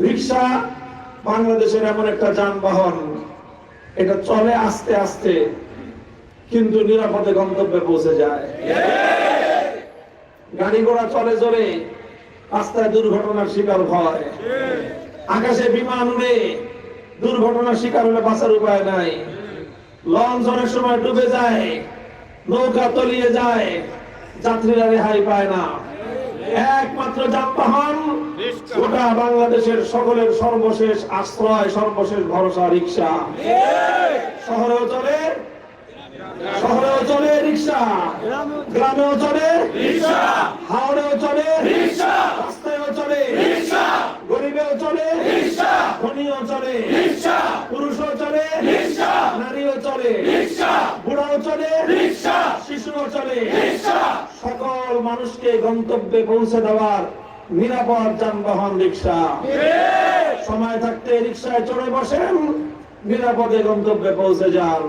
রিক্সা বাংলাদেশের এমন একটা যানবাহন, এটা চলে আস্তে আস্তে কিন্তু নিরাপদে গন্তব্যে পৌঁছে যায়। গাড়ি ঘোড়া চলে জোরে, রাস্তায় দুর্ঘটনার শিকার হয়। আকাশে বিমান উড়ে, দুর্ঘটনার শিকার হলে বাঁচার উপায় নাই। লঞ্চ অনেক সময় ডুবে যায়, নৌকা তলিয়ে যায়, যাত্রীরা রেহাই পায় না। একমাত্র যানবাহন গোটা বাংলাদেশের সকলের সর্বশেষ আশ্রয়, সর্বশেষ ভরসা রিক্সা। শহরেও চলে, শহরেও চলে রিক্সা, গ্রামেও চলে রিক্সা, হাওড়েও চলে রিক্সা, রাস্তায়ও চলে রিক্সা, গরিবেও চলে রিক্সা, ধনীও চলে রিক্সা, পুরুষও চলে রিক্সা, নারীও চলে রিক্সা, বুড়াও চলে রিক্সা, শিশুও চলে রিক্সা। সকল মানুষকে গন্তব্যে পৌঁছে দেওয়ার নিরাপদ যানবাহন রিক্সা। সময় থাকতে রিক্সায় চড়ে বসেন, নিরাপদে গন্তব্যে পৌঁছে যান।